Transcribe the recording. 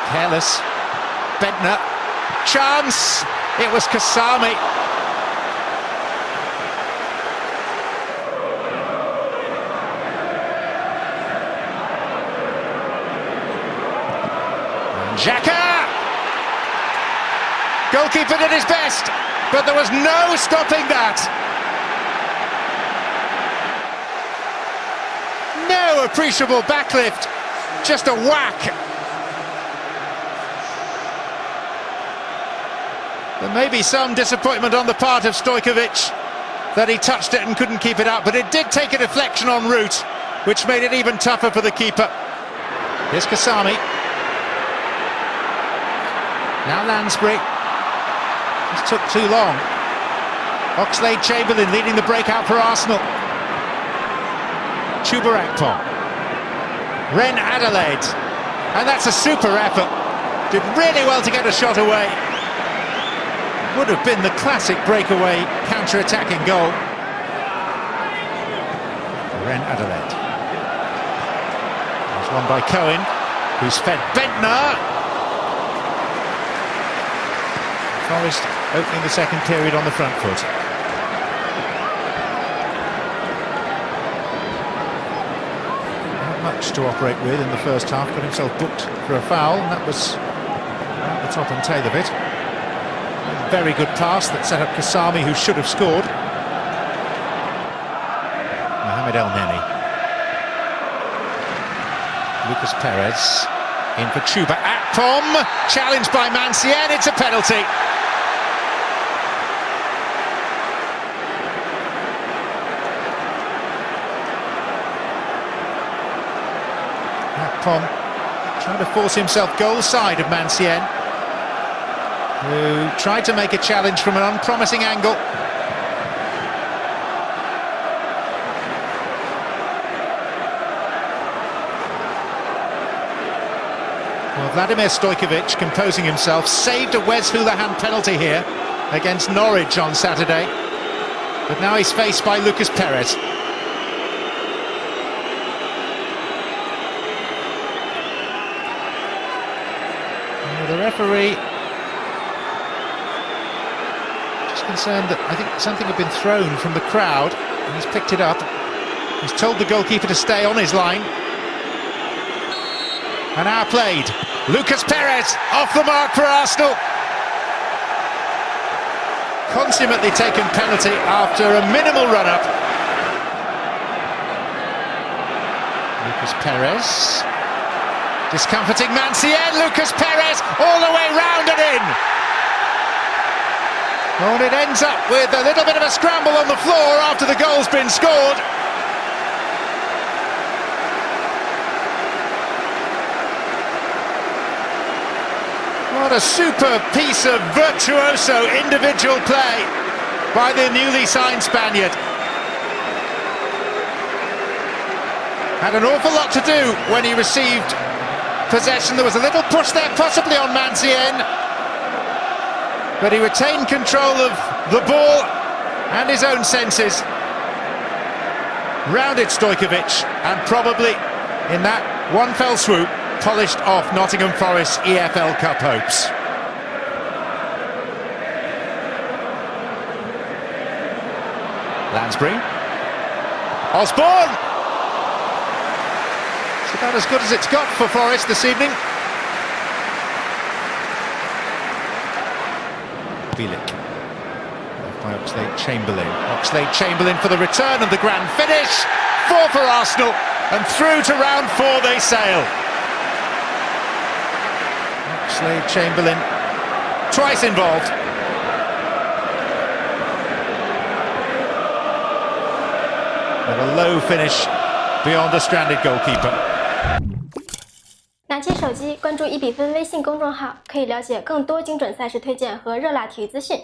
Careless. Bentner. Chance. It was Kasami. Xhaka. Goalkeeper did his best, but there was no stopping that. No appreciable backlift, just a whack. There may be some disappointment on the part of Stojkovic that he touched it and couldn't keep it out, but it did take a deflection en route, which made it even tougher for the keeper. Here's Kasami. Now Lansbury. This took too long. Oxlade-Chamberlain leading the breakout for Arsenal. Chuba-Akpom. Ren Adelaide. And that's a super effort. Did really well to get a shot away. Would have been the classic breakaway counter-attacking goal. Ren Adelaide. There's one by Cohen, who's fed Bentner. Forest opening the second period on the front foot. Not much to operate with in the first half, got himself booked for a foul, and that was at the top and tail of it. A very good pass that set up Kasami, who should have scored. Mohamed El Neni. Lucas Perez in for Chuba-Akpom, challenged by Mancien, it's a penalty. Akpom trying to force himself goal side of Mancien, who tried to make a challenge from an unpromising angle. Well, Vladimir Stojkovic, composing himself, saved a Wes Hoolahan penalty here against Norwich on Saturday. But now he's faced by Lucas Perez. The referee just concerned that I think something had been thrown from the crowd, and he's picked it up. He's told the goalkeeper to stay on his line. And now played. Lucas Perez off the mark for Arsenal. Consummately taken penalty after a minimal run-up. Lucas Perez. Discomforting Mancien, Lucas Perez all the way round and in. Oh, and it ends up with a little bit of a scramble on the floor after the goal's been scored. What a superb piece of virtuoso individual play by the newly signed Spaniard. Had an awful lot to do when he received possession. There was a little push there, possibly on Mancien, but he retained control of the ball and his own senses. Rounded Stojkovic, and probably in that one fell swoop polished off Nottingham Forest's EFL Cup hopes. Lansbury. Osborne! It's about as good as it's got for Forest this evening. Bielik. By Oxlade-Chamberlain. Oxlade-Chamberlain for the return and the grand finish. 4 for Arsenal, and through to round 4 they sail. Oxlade-Chamberlain twice involved. And a low finish beyond a stranded goalkeeper. 拿起手机关注1比分微信公众号，可以了解更多精准赛事推荐和热辣体育资讯。